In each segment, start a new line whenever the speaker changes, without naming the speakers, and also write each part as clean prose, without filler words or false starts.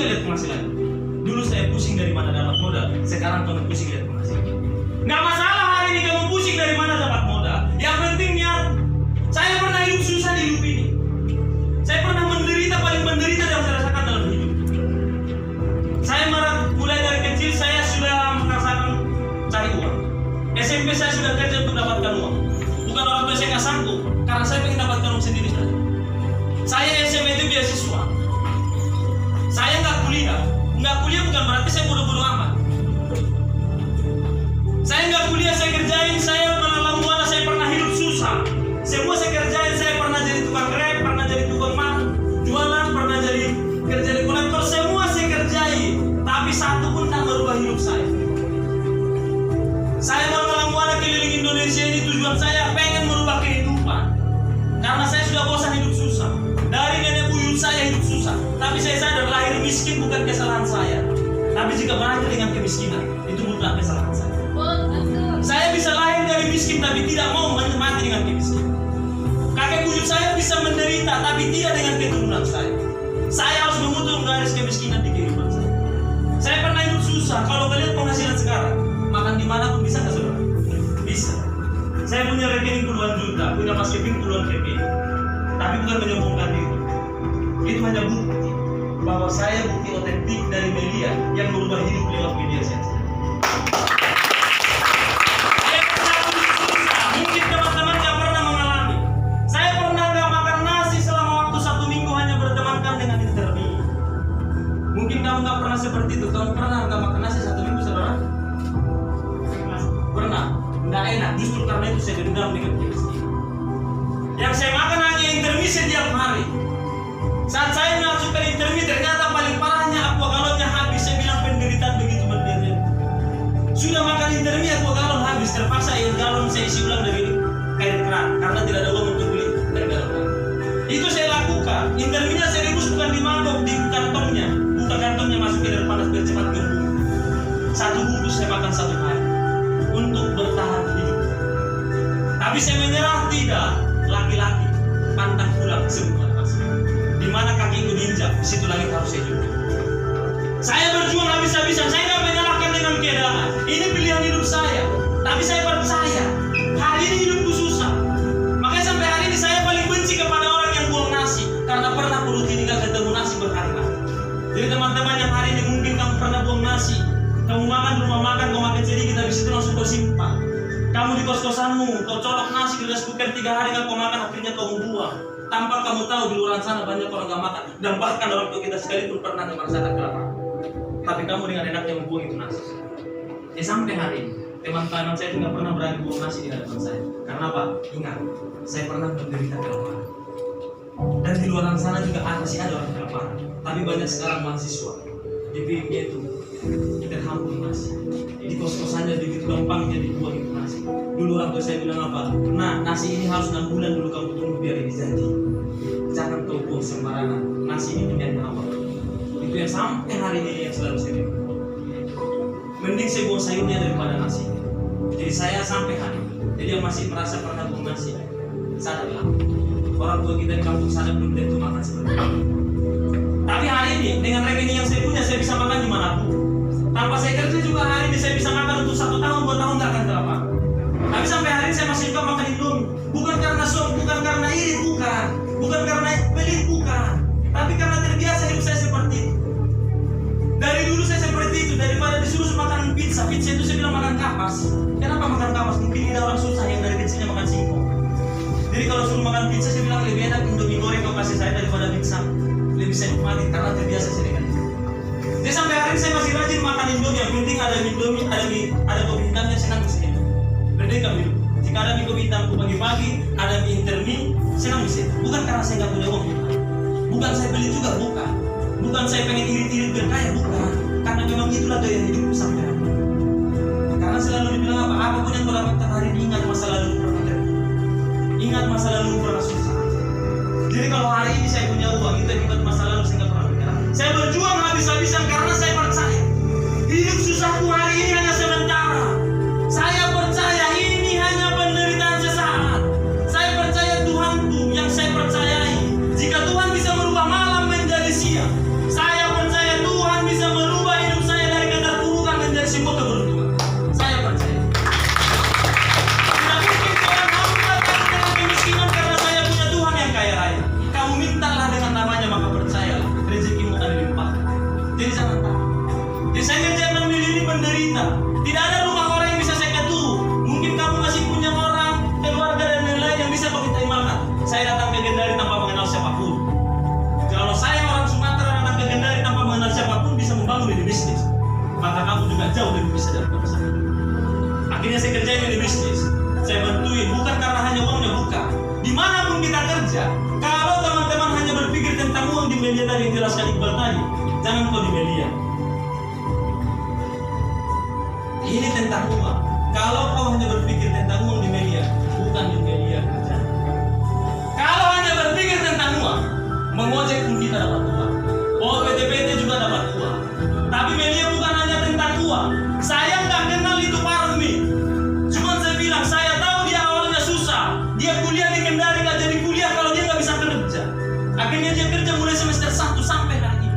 lihat penghasilan. Dulu saya pusing dari mana dapat modal, sekarang kamu pusing lihat penghasilan. Nggak masalah hari ini kamu pusing dari mana dapat modal. Yang penting niat. Saya pernah hidup susah di hidup ini. Saya pernah menderita, paling menderita yang saya rasakan dalam hidup. Saya mulai dari kecil saya sudah merasakan cari uang. SMP saya sudah kerja untuk dapatkan uang. Bukan orang tua saya nggak sanggup, karena saya pengen dapatkan uang sendiri saja. Saya SMA itu beasiswa. Saya nggak kuliah. Nggak kuliah bukan berarti saya bodoh-bodoh amat. Saya nggak kuliah, saya kerjain. Saya pernah lambuana, saya pernah hidup susah. Semua saya kerjain. Saya pernah jadi tukang grab, pernah jadi tukang jualan, pernah jadi kerja di kolektor. Semua saya kerjain. Tapi satu pun tak merubah hidup saya. Saya mau lambuana keliling Indonesia ini, tujuan saya pengen merubah kehidupan. Karena saya sudah bosan hidup susah. Dari nenek buyut saya hidup susah. Tapi saya sadar lahir miskin bukan kesalahan saya. Tapi jika berakhir dengan kemiskinan, itu bukan kesalahan saya. Saya bisa lahir dari miskin tapi tidak mau mati dengan kemiskinan. Kakek buyut saya bisa menderita tapi tidak dengan keturunan saya. Saya harus memutus garis kemiskinan di kehidupan saya. Saya pernah hidup susah. Kalau kalian penghasilan sekarang, makan di mana pun bisa nggak saudara? Bisa. Saya punya rekening puluhan juta, punya mas keping puluhan keping. Tapi bukan menyombongkan diri. Itu hanya bukti bahwa saya bukti otentik dari media yang merubah hidup lewat media sosial. Saya pernah susah, mungkin teman-teman yang pernah mengalami. Saya pernah nggak makan nasi selama waktu 1 minggu hanya bertemankan dengan interview. Mungkin kamu nggak pernah seperti itu. Kamu pernah nggak makan nasi 1 minggu, saudara? Pernah. Nggak enak. Justru karena itu saya dendam dengan kemiskinan. Yang saya makan hanya intermi setiap hari. Saat saya masuk ke intermi, ternyata paling parahnya aqua galonnya habis. Saya bilang penderitaan begitu berderita. Sudah makan intermi, aqua galon habis. Terpaksa air galon saya isi ulang dari air keran karena tidak ada uang untuk beli air galon. Itu saya lakukan. Interminya saya rebus bukan di mangkok, di kantongnya. Buka kantongnya, masuk ke air panas biar cepat gembung. 1 bungkus saya makan 1 hari untuk bertahan hidup. Tapi saya menyerah tidak. Laki-laki pantang pulang semua pasti. Di mana kaki diinjak, di situ lagi harus saya jumpa. Saya berjuang habis-habisan. Saya nggak menyalahkan dengan keadaan. Ini pilihan hidup saya. Tapi saya percaya hari ini hidupku susah. Makanya sampai hari ini saya paling benci kepada orang yang buang nasi, karena pernah perut ini nggak ketemu nasi berhari-hari. Jadi teman-teman yang hari ini mungkin kamu pernah buang nasi. Kamu makan di rumah makan, kamu makan sedikit, habis itu langsung kau simpan. Kamu di kos-kosanmu, kau colok nasi di rice cooker 3 hari nggak kau makan, akhirnya kau buang. Tanpa kamu tahu di luar sana banyak orang nggak makan, dan bahkan orang tua kita sekalipun pernah merasakan kelaparan. Tapi kamu dengan enaknya membuang itu nasi. Sampai hari ini teman-teman saya itu nggak pernah berani buang nasi di hadapan saya. Karena apa? Ingat, saya pernah menderita kelaparan. Dan di luar sana juga masih ada orang kelaparan. Tapi banyak sekarang mahasiswa di PIP itu terhampung nasi. Di kos-kosannya begitu gampangnya dibuang itu nasi. Dulu orang tua saya bilang apa? Nah, nasi ini harus 6 bulan dulu kamu tunggu biar ini jadi. Jangan kau buang sembarangan. Nasi ini punya apa? Itu yang sampai hari ini yang selalu saya bilang. Mending saya buang sayurnya daripada nasi. Jadi saya sampai hari ini. Jadi yang masih merasa pernah buang nasi, sadarlah. Orang tua kita di kampung sana belum tentu makan seperti itu. Tapi hari ini dengan rekening yang saya punya, saya bisa makan dimanapun. Tanpa saya kerja juga hari ini saya bisa makan untuk 1 tahun, 2 tahun nggak akan terlalu. Tapi sampai hari ini saya masih suka makan Indomie. Bukan karena bukan karena iri, bukan karena pelit, bukan. Tapi karena terbiasa hidup saya seperti itu. Dari dulu saya seperti itu. Daripada disuruh makan pizza itu saya bilang makan kapas. Kenapa makan kapas? Mungkin ada orang susah yang dari kecilnya makan singkong. Jadi kalau suruh makan pizza saya bilang lebih enak Indomie goreng kau kasih saya daripada pizza. Lebih saya nikmati karena terbiasa saya dengan itu. Jadi sampai hari ini saya masih rajin makan Indomie. Yang penting ada Indomie, ada kopi hitamnya, senang bisa. Merdeka hidup. Jika ada mie kopi hitam pagi-pagi, ada mie intermi, senang bisa. Bukan karena saya nggak punya uang, bukan saya beli juga, bukan saya pengen irit-irit berkaya, bukan. Karena memang itulah gaya hidupku sampai hari ini. Karena selalu dibilang apa? Apapun yang kau dapatkan hari ini, ingat masa lalu pernah terjadi. Ingat masa lalu pernah susah. Jadi kalau hari ini saya punya uang, itu akibat masa lalu saya nggak pernah bergerak. Saya berjuang habis-habisan karena saya percaya hidup susahku hari ini hanya sementara. Saya percaya ini hanya penderitaan sesaat. Saya percaya Tuhanku yang saya percayai. Jika Tuhan bisa merubah malam menjadi siang, saya percaya Tuhan jelaskan Iqbal tadi, jangan kau di media. Ini tentang uang. Kalau kau hanya berpikir tentang uang di media, bukan di media kerja. Kalau hanya berpikir tentang uang, mengojek pun kita dapat uang. Oh, PT-PT juga dapat uang. Tapi media bukan hanya tentang uang. Saya nggak kenal itu Parmi. Cuma saya bilang, saya tahu dia awalnya susah. Dia kuliah di Kendari, nggak jadi kuliah kalau dia nggak bisa kerja. Akhirnya dia kerja mulai semester 1 sampai hari ini.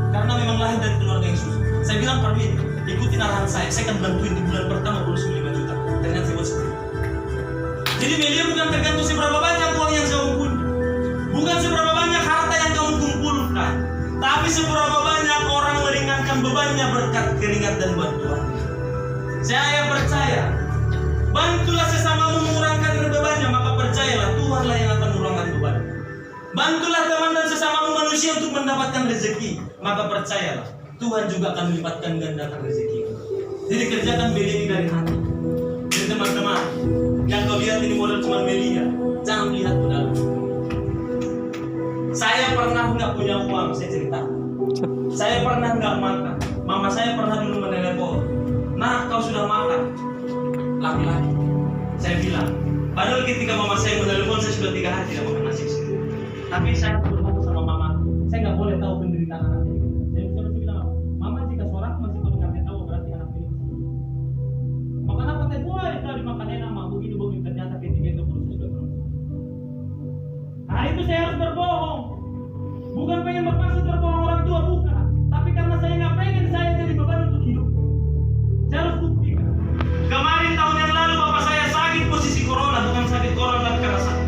Karena memang lahir dari keluarga yang susah. Saya bilang, Parmi, ikutin arahan saya akan bantuin di bulan pertama bonus 5 juta. Ternyata saya buat sendiri. Jadi media bukan tergantung seberapa banyak uang yang saya kumpul, bukan seberapa banyak harta yang kamu kumpulkan, tapi seberapa banyak orang meringankan bebannya berkat keringat dan bantuan. Saya percaya, bantulah sesamamu mengurangkan bebannya, maka percayalah Tuhanlah yang akan mengurangkan beban. Bantulah teman dan sesamamu manusia untuk mendapatkan rezeki, maka percayalah Tuhan juga akan melipatkan gandakan rezeki. Jadi kerjakan ini dari hati. Jadi teman-teman, yang kau lihat ini model cuma media, jangan lihat ke dalam. Saya pernah nggak punya uang, saya cerita. Saya pernah nggak makan. Mama saya pernah dulu menelepon, "Nak, kau sudah makan?" Laki-laki. Saya bilang, padahal ketika mama saya menelepon, saya sudah 3 hari tidak makan nasi. Tapi saya bertemu sama mama, saya nggak boleh tahu penderitaan anaknya. Saya masih bilang, "Mama, jika suaraku masih kau dengar tahu, berarti anak ini masih hidup. Makan apa teh? Wah, tadi makan enak, mah begini ternyata ketika itu proses sudah berubah." Nah, itu saya harus berbohong. Bukan pengen bermaksud berbohong orang tua, bukan. Tapi karena saya nggak pengen saya jadi beban untuk hidup. Saya harus buktikan. Kemarin tahun yang lalu bapak saya sakit posisi corona, bukan sakit corona tapi karena sakit.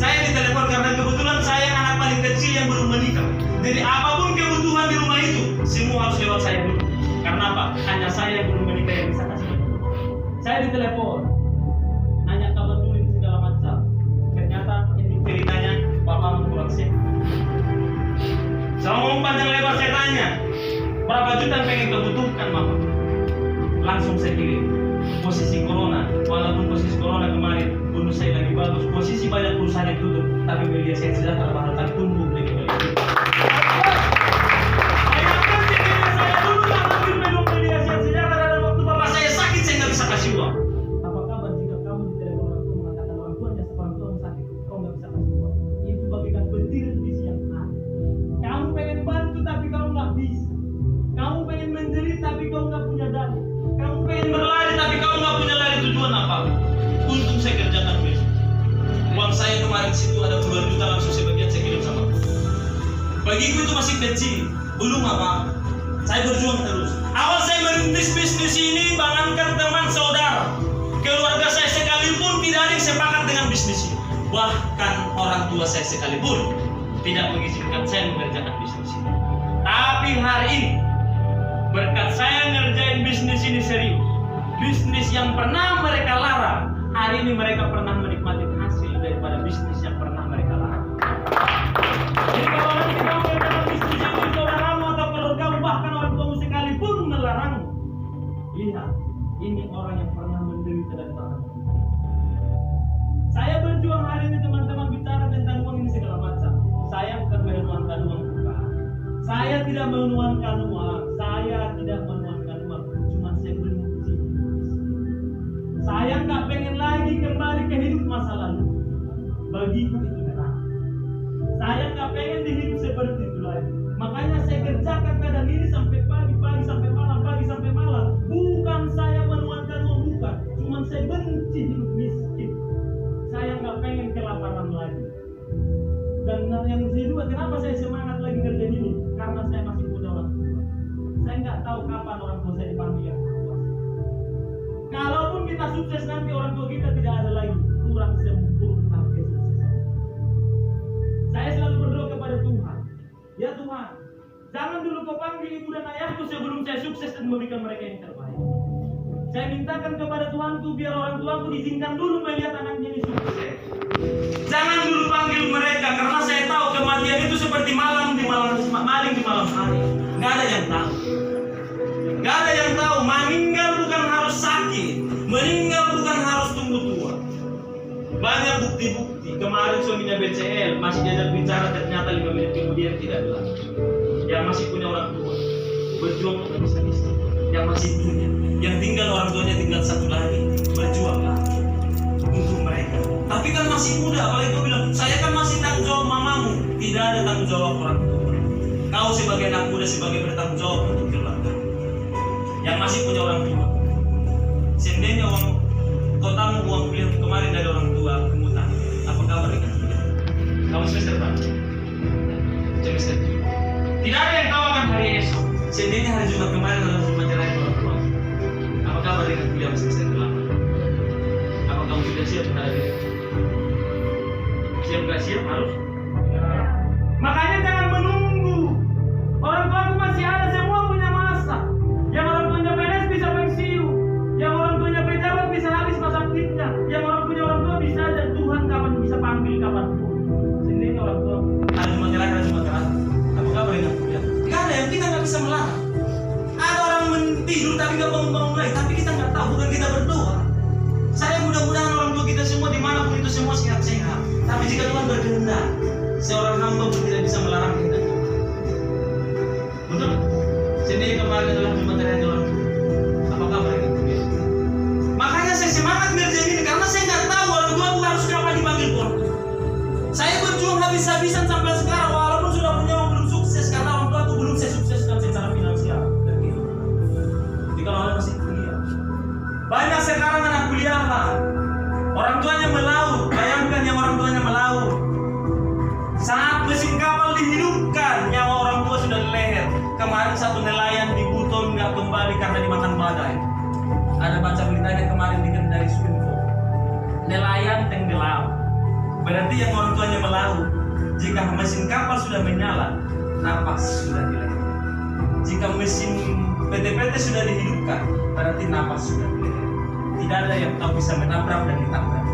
Saya ditelepon karena kebetulan saya anak paling kecil yang belum menikah. Jadi apapun kebutuhan di rumah itu, semua harus lewat saya dulu. Karena apa? Hanya saya yang belum menikah yang bisa kasih. Saya ditelepon, nanya kabar dulu itu segala macam. Ternyata ini ceritanya bapak kurang sehat. Saya mau panjang lebar saya tanya, berapa juta yang pengen kebutuhkan mama? Langsung saya kirim. Posisi corona, walaupun posisi corona kemarin bonus saya lagi bagus, posisi banyak perusahaan yang tutup, tapi media saya sejahtera bakal tak tumbuh lagi balik. Saya dulu tak ambil peluang media saya sejahtera dan waktu bapak saya sakit saya nggak bisa kasih uang. Apa kabar jika kamu di telepon orang tua mengatakan orang tuanya seorang tua sakit, kau nggak bisa kasih uang? Itu bagikan petir di siang hari. Kamu pengen bantu tapi kamu nggak bisa. Kamu pengen menjerit tapi kamu nggak punya dana. Kamu pengen berlari tapi kamu nggak punya lari tujuan apa? Untung saya kerjakan besok. Uang saya kemarin situ ada 2 juta langsung sebagian saya kirim sama aku. Bagiku itu masih kecil, belum apa. Saya berjuang terus. Awal saya merintis bisnis ini, bahkan teman saudara, keluarga saya sekalipun tidak ada yang sepakat dengan bisnis ini. Bahkan orang tua saya sekalipun tidak mengizinkan saya mengerjakan bisnis ini. Tapi hari ini berkat saya ngerjain bisnis ini serius, bisnis yang pernah mereka larang, hari ini mereka pernah menikmati hasil daripada bisnis yang pernah mereka larang. Jadi kalau nanti kamu mengerjakan bisnis ini, saudaramu atau keluargamu, bahkan orang tuamu sekalipun melarangmu, lihat, ini orang yang pernah menderita dan tahan. Saya berjuang hari ini teman-teman bicara tentang uang ini segala macam. Saya bukan menuangkan uang, bukan. Saya tidak menuangkan uang. Saya tidak menuangkan uang. Cuma saya benci. Saya nggak pengen lagi kembali ke hidup masa lalu. Bagiku itu neraka. Saya nggak pengen dihidup seperti itu lagi. Makanya saya kerjakan keadaan ini sampai pagi sampai malam, pagi sampai malam. Bukan saya menuangkan uang, bukan. Cuma saya benci hidup miskin. Saya nggak pengen kelaparan lagi. Dan yang kedua, kenapa saya semangat lagi kerjaan ini? Karena saya masih punya orang tua. Saya nggak tahu kapan orang tua saya dipanggil yang kuasa. Kalaupun kita sukses nanti orang tua kita tidak ada lagi, kurang sempurna kesuksesan. Saya selalu berdoa kepada Tuhan. Ya Tuhan, jangan dulu kau panggil ibu dan ayahku sebelum saya sukses dan memberikan mereka yang terbaik. Saya mintakan kepada Tuhanku biar orang tuaku diizinkan dulu melihat anaknya ini sukses. Jangan dulu panggil mereka karena saya tahu kematian itu seperti maling di malam hari. Nggak ada yang tahu. Nggak ada yang tahu. Meninggal bukan harus sakit. Meninggal bukan harus tunggu tua. Banyak bukti-bukti. Kemarin suaminya BCL masih diajak bicara ternyata 5 menit kemudian tidak bilang. yang masih punya orang tua berjuang untuk bisa-bisa, yang masih punya, yang tinggal orang tuanya tinggal satu lagi, berjuanglah untuk mereka. Tapi kan masih muda, apalagi kau bilang saya kan masih tanggung jawab mamamu. Tidak ada tanggung jawab orang tua. Kau sebagai anak muda sebagai bertanggung jawab untuk keluarga yang masih punya orang tua. Seandainya uang kotamu uang kuliah kemarin dari orang tua kemutan, apa kabar dengan dia? Kamu semester berapa? Semester 7. Tidak ada yang tahu akan hari esok. Seandainya hari Jumat kemarin adalah Jumat terakhir orang tua. Apa kabar dengan kuliah semester 8? Apa kamu sudah siap menghadapi? Siap nggak siap harus? Makanya jangan menunggu. Orang tuaku masih ada, semua punya masa. Yang orang tuanya PNS bisa pensiun, yang orang tuanya pejabat bisa habis masa aktifnya, yang orang punya orang tua bisa aja Tuhan kapan bisa panggil kapan pun. Sendiri orang tua ada cuma terakhir, ada cuma terakhir. Apa kabar dengan kuliah? Gak ada yang kita nggak bisa melarang. Ada orang tidur tapi nggak bangun-bangun lagi, tapi kita nggak tahu, bukan kita berdoa. Saya mudah-mudahan orang tua kita semua dimanapun itu semua sehat-sehat. Tapi jika Tuhan berkehendak, seorang hamba pun tidak bisa melarang kita. Betul? Sendiri kemarin adalah Jumat terakhir orang tua. Apa kabar dengan kuliah? Makanya saya semangat ngerjain ini karena saya nggak tahu orang tua harus kapan dipanggil orang tua. Saya berjuang habis-habisan sampai sekarang walaupun sudah punya uang belum sukses karena orang tua aku belum saya sukseskan secara finansial dan gitu. Jadi kalau orang masih kuliah, banyak sekarang anak kuliah orang tuanya melaut. Bayangkan yang orang tuanya melaut. Saat mesin kapal dihidupkan, nyawa orang tua sudah di leher. Kemarin satu nelayan di Buton nggak kembali karena dimakan badai. Ada baca beritanya kemarin dari Swinfo. Nelayan tenggelam. Berarti yang orang tuanya melaut. Jika mesin kapal sudah menyala, napas sudah di leher. Jika mesin PT-PT sudah dihidupkan, berarti napas sudah di leher. Tidak ada yang tahu bisa menabrak dan ditabrak.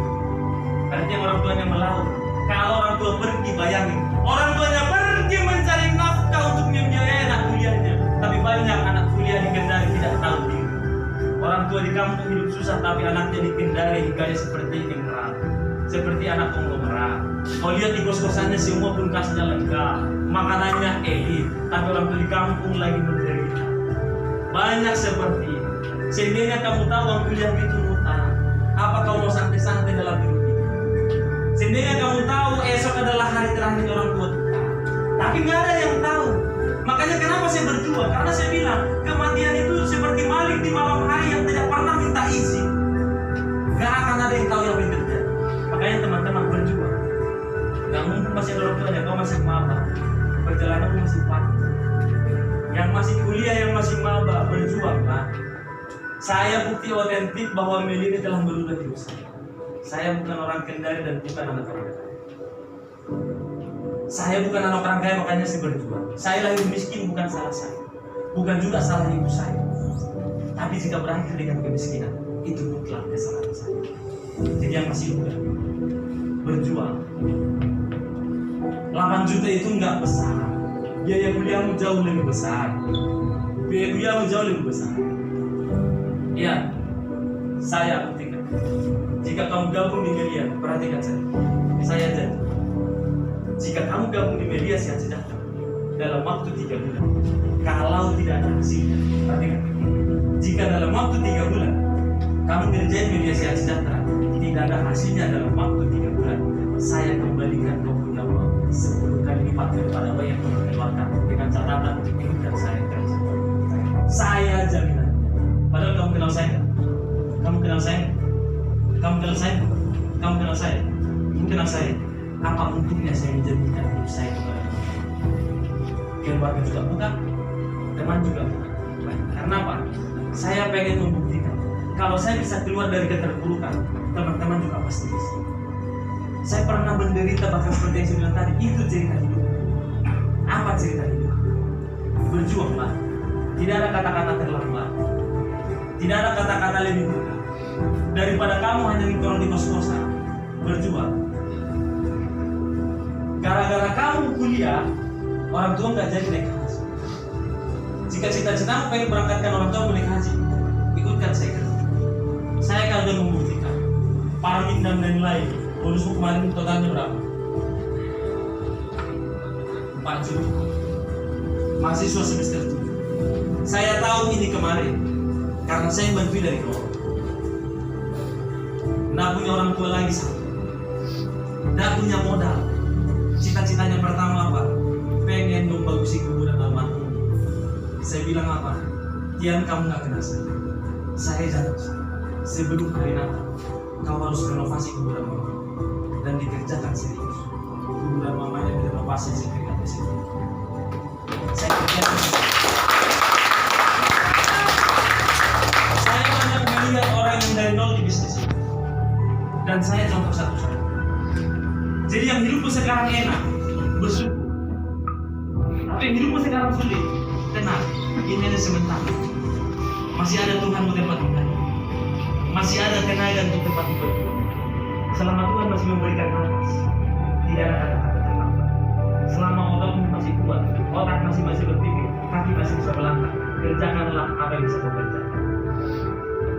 Berarti yang orang tuanya melaut. Kalau orang tua pergi, bayangin, orang tuanya pergi mencari nafkah untuk membiayai anak kuliahnya. Tapi banyak anak kuliah di Kendari tidak tahu diri. Orang tua di kampung hidup susah, tapi anaknya di Kendari hidupnya seperti ini merah, seperti anak konglomerat. Kau lihat di kos-kosannya semua pun kasnya lengkap, makanannya elit, tapi orang tua di kampung lagi menderita. Banyak seperti ini. Seandainya kamu tahu uang kuliah itu utang, apa kau mau santai-santai dalam hidup ini? Seandainya kamu tahu esok adalah hari terakhir orang tua kita, tapi nggak ada yang tahu. Makanya kenapa saya berjuang? Karena saya bilang kematian itu seperti maling di malam hari yang tidak pernah minta izin. Gak akan ada yang tahu yang terjadi. Makanya teman-teman berjuang. Gak mungkin masih ada orang tuanya, kau masih maba, perjalanan masih panjang. Yang masih kuliah, yang masih maba, berjuang lah. Saya bukti otentik bahwa Meli ini telah merubah hidup saya. Saya bukan orang Kendari dan bukan anak orang kaya. Saya bukan anak orang kaya, makanya saya berjuang. Saya lahir miskin bukan salah saya, bukan juga salah ibu saya. Tapi jika berakhir dengan kemiskinan, itu mutlak kesalahan saya. Jadi yang masih muda, berjuang. 8 juta itu nggak besar. Biaya kuliahmu jauh lebih besar. Biaya kuliahmu jauh lebih besar. Iya, saya buktikan. Jika kamu gabung di Melia, perhatikan saya janji. Jika kamu gabung di Melia Sehat Sejahtera dalam waktu 3 bulan, kalau tidak ada hasilnya, perhatikan. Jika dalam waktu 3 bulan kamu kerjain Melia Sehat Sejahtera, tidak ada hasilnya dalam waktu 3 bulan, saya kembalikan kau punya uang 10 kali lipat daripada apa yang kamu keluarkan dengan catatan dan saya kerja. Saya jaminan. Padahal kamu kenal saya, kamu kenal saya, kamu kenal saya, kamu kenal saya, kamu kenal saya. Apa untungnya saya menjadikan hidup saya kepada keluarga juga bukan, teman juga bukan. Karena apa? Saya pengen membuktikan kalau saya bisa keluar dari keterpurukan, teman-teman juga pasti bisa. Saya pernah menderita bahkan seperti yang saya bilang tadi, itu cerita hidup. Apa cerita hidup? Berjuanglah. Tidak ada kata-kata terlambat. Tidak ada kata-kata lebih mudah daripada kamu hanya nongkrong di kos-kosan. Berjuang. Gara-gara kamu kuliah, orang tua nggak jadi naik haji. Jika cita-citamu pengen berangkatkan orang tua naik haji, ikutkan saya kerja. Saya akan udah membuktikan. Parmin dan lain-lain. Bonusmu kemarin totalnya berapa? 4 juta. mahasiswa semester 7. Saya tahu ini kemarin karena saya bantu dari bawah. Nggak punya orang tua lagi satu, nggak punya modal. Cita-citanya pertama apa? Pengen membagusi kuburan almarhum. Saya bilang apa? Tian, kamu nggak kenal saya janji sebelum hari Natal kau harus renovasi kuburan mama dan dikerjakan serius. Kuburan mamanya direnovasi sekiranya di sini. Saya kerjakan. Saya banyak melihat orang yang dari nol di bisnis ini. Dan saya contoh satu-satu. Jadi yang hidupku sekarang enak, bersyukur. Tapi yang hidupku sekarang sulit, tenang. Ini hanya sementara. Masih ada Tuhan untuk tempat tinggal. Masih ada tenaga untuk tempat tinggal. Selama Tuhan masih memberikan nafas, tidak ada kata-kata terlambat. Selama otakmu masih kuat, otak masih berpikir, kaki masih bisa melangkah, kerjakanlah apa yang bisa kau kerjakan.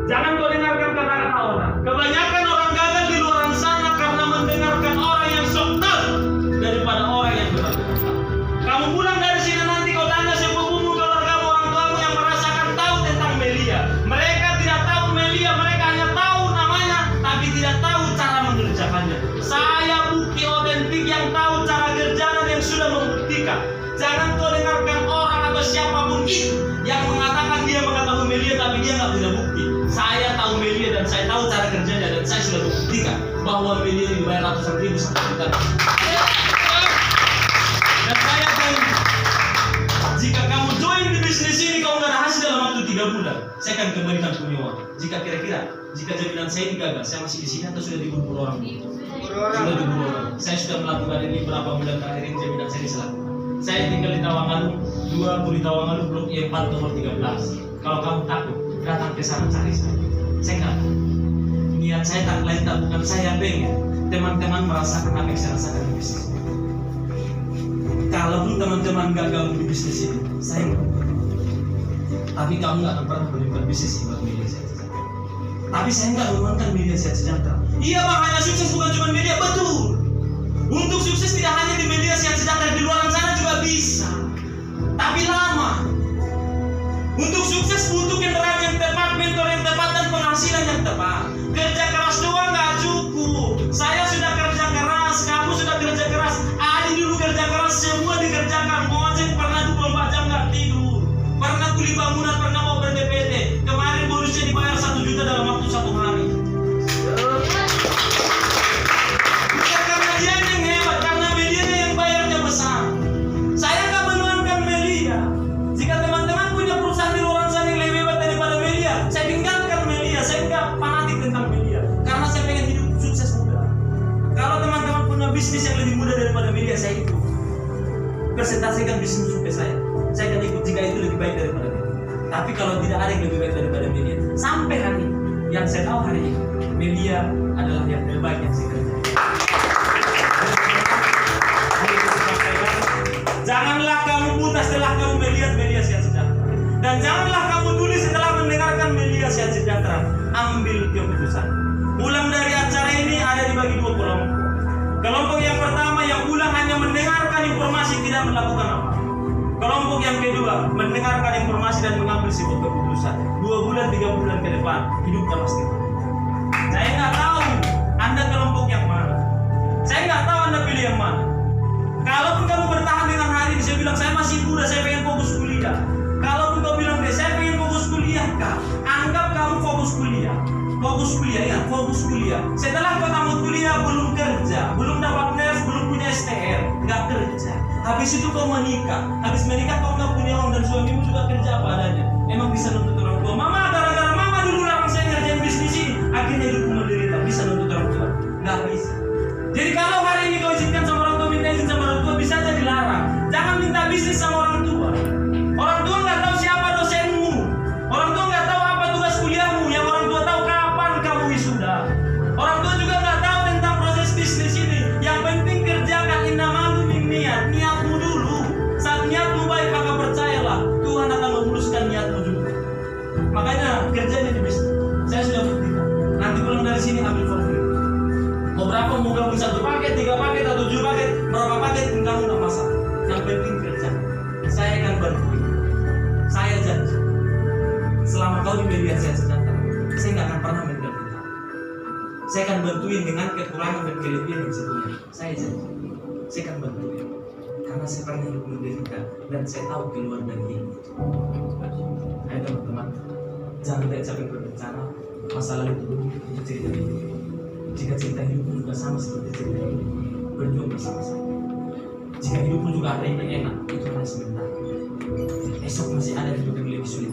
Jangan kau dengarkan kata-kata orang. Kebanyakan orang gagal di luar sana karena mendengarkan orang yang sok tahu daripada orang yang benar-benar tahu. Kamu pulang dari sini nanti kau tanya sepupumu, keluargamu, orang tuamu yang merasakan tahu tentang Melia. Mereka tidak tahu Melia, mereka hanya tahu namanya, tapi tidak tahu cara mengerjakannya. Saya bukti otentik yang tahu cara kerjanya, yang sudah membuktikan. Jangan kau dengarkan orang atau siapapun itu yang mengatakan dia mengetahui Melia, tapi dia nggak punya bukti. Saya tahu Melia dan saya tahu cara kerjanya, dan saya sudah membuktikan bahwa Melia dibayar ratusan ribu sampai juta. Dan saya janji, jika kamu join di bisnis ini kau nggak ada hasil dalam waktu 3 bulan, saya akan kembalikan punya uang. Jika jaminan saya ini gagal, saya masih di sini atau sudah dibunuh orang? Sudah dibunuh orang. Saya sudah melakukan ini berapa bulan terakhir ini, jaminan saya diselakkan. Saya tinggal di Tawangalu, 20 di Tawangalu, blok E4 nomor 13. Kalau kamu takut, datang ke sana cari saya nggak tahu. Niat saya tak lain tak bukan saya pengen teman-teman merasakan apa yang saya rasakan di bisnis. Kalaupun teman-teman gagal di bisnis ini, saya nggak. Tapi kamu nggak akan pernah menemukan bisnis ini buat media sehat sejahtera. Tapi saya nggak menemukan media sehat sejahtera. Iya, makanya sukses bukan cuma media, betul. Untuk sukses tidak hanya di media sehat sejahtera, di luar sana juga bisa. Tapi lama. Untuk sukses butuh kendaraan yang tepat, mentor yang tepat, dan penghasilan yang tepat. Kerja keras doang nggak cukup. Saya sudah kerja keras, kamu sudah kerja keras. Adi dulu kerja keras, semua dikerjakan. Ngojek pernah 24 jam nggak tidur. Pernah kuli bangunan, pernah mau ber-DPT. Kemarin bonusnya dibayar 1 juta dalam waktu 1 hari. Bukan karena dia yang hebat, karena medianya yang bayarnya besar. Saya nggak menuankan media. Jika teman-teman punya perusahaan di luar sana yang lebih hebat daripada media, saya tinggalkan media. Saya nggak fanatik tentang media, karena saya pengen hidup sukses mudah. Kalau teman-teman punya bisnis yang lebih mudah daripada media, saya ikut. Presentasikan bisnis sukses saya akan ikut jika itu lebih baik daripada media. Tapi kalau tidak ada yang lebih baik daripada media, sampai hari ini, yang saya tahu hari ini, media adalah yang terbaik yang saya kerjakan. Janganlah kamu buta setelah kamu melihat media sehat sejahtera, dan janganlah kamu tulis setelah mendengarkan media sehat sejahtera. Ambil keputusan. Pulang dari acara ini ada dibagi 2 kelompok. Kelompok yang pertama yang pulang hanya mendengarkan informasi, tidak melakukan apa. Kelompok yang kedua mendengarkan informasi dan mengambil sebuah keputusan. 2 bulan 3 bulan ke depan hidupnya pasti. Saya nggak tahu Anda kelompok yang mana. Saya nggak tahu Anda pilih yang mana. Kalaupun kamu bertahan dengan hari ini, saya bilang saya masih muda, saya pengen fokus kuliah. Kalaupun kau bilang deh, saya pengen fokus kuliah, Kak, anggap kamu fokus kuliah. Fokus kuliah. Setelah kau tamat kuliah belum kerja, belum dapat NES, belum punya STR, nggak kerja. Habis itu kau menikah. Habis menikah kau nggak punya uang dan suamimu juga kerja apa adanya. Emang bisa nuntut orang tua? Mama, gara-gara mama dulu larang saya ngerjain bisnis ini, akhirnya hidupku menderita. Bisa nuntut orang tua? Nggak bisa. Jadi kalau hari ini kau izinkan sama orang tua, minta izin sama orang tua, bisa aja dilarang. Jangan minta bisnis sama orang tua. Orang tua nggak tahu siapa dosenmu. Orang tua nggak tahu apa tugas kuliahmu. Yang orang tua tahu kapan kamu wisuda. Orang tua juga nggak tahu tentang proses bisnis ini. Yang penting kerjakan innamalu min niat. Niatmu dulu. Saat niatmu baik, maka percayalah Tuhan akan memuluskan niatmu juga. Makanya kerjanya di bisnis. Saya sudah buktikan. Nanti pulang dari sini ambil formulir. Mau berapa, mau gabung 1 paket, 3 paket, atau 7 paket, berapa paket pun kamu nggak masalah. Yang penting kerja. Saya akan bantuin. Saya janji, selama kau di media saya sejahtera, saya nggak akan pernah meninggalkan kau. Saya akan bantuin dengan kekurangan dan kelebihan yang saya punya. Saya janji, saya akan bantuin. Karena saya pernah hidup menderita dan saya tahu keluar dari ini. Ayo teman-teman, jangan tidak capek berbicara masalah itu cerita hidup. Jika cerita hidupmu juga sama seperti cerita hidup, berjuang bersama-sama. Jika hidupmu juga hari ini enak, itu hanya sebentar. Esok masih ada hidup yang lebih sulit.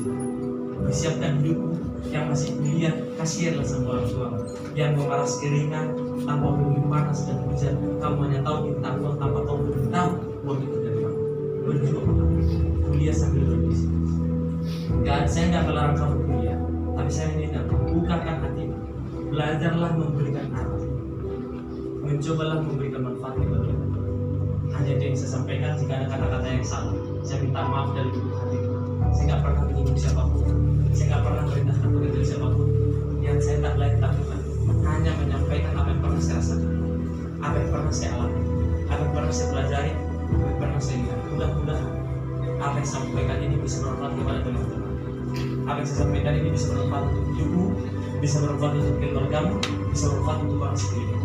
Persiapkan hidupmu yang masih kuliah, kasihanlah sama orang tua yang memeras keringan tanpa peduli panas dan hujan. Kamu hanya tahu minta uang tanpa kau belum tahu uang itu dari mana. Berjuang, kuliah sambil berbisnis. Saya nggak melarang kamu kuliah, tapi saya minta bukakan hatimu. Belajarlah memberikan arti, mencobalah memberikan manfaat kepada orang. Hanya itu yang saya sampaikan. Jika ada kata-kata yang salah, saya minta maaf dari lubuk hati. Saya nggak pernah menyinggung siapapun, saya nggak pernah merintahkan begitu siapapun. Yang saya tak lain lakukan hanya menyampaikan apa yang pernah saya rasakan, apa yang pernah saya alami, apa yang pernah saya pelajari, apa yang pernah saya lihat. Mudah-mudahan apa yang saya sampaikan ini bisa bermanfaat kepada teman-teman. Apa yang saya sampaikan ini bisa bermanfaat untuk hidupmu, bisa bermanfaat untuk keluargamu, bisa bermanfaat untuk orang sekeliling.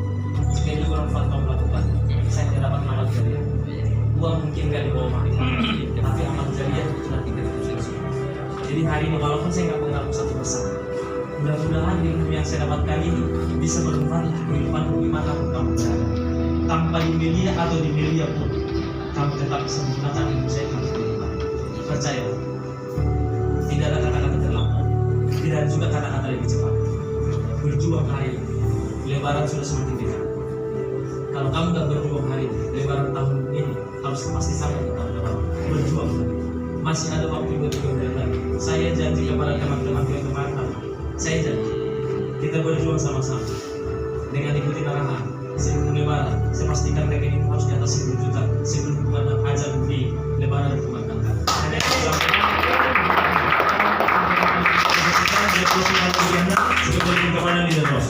Jika ini bermanfaat kamu lakukan, saya tidak dapat amal jariah. Uang mungkin gak dibawa mati, tapi amal jariah itu nanti kita selesai. Jadi hari ini walaupun saya nggak mengaku satu persatu, mudah-mudahan ilmu yang saya dapatkan ini bisa bermanfaat untuk kehidupanmu dimanapun kamu berada. Tanpa di media atau di media pun, kamu tetap bisa menggunakan ilmu saya untuk kehidupan. Percaya, tidak ada kata-kata terlambat, tidak ada juga kata-kata lebih cepat. Berjuang hari ini, Lebaran sudah semakin dekat. Kalau kamu nggak berjuang hari ini, Lebaran tahun ini harus pasti sampai ke tahun depan. Berjuang, masih ada waktu 2-3 bulan lagi. Saya janji kepada teman-teman kemarin, saya janji kita berjuang sama-sama dengan ikuti arahan. Sebelum Lebaran, saya pastikan rekening harus di atas 10 juta sebelum bulan azan di Lebaran dikumandangkan. Hanya itu sampaikan. Sekian dari kepada di terus.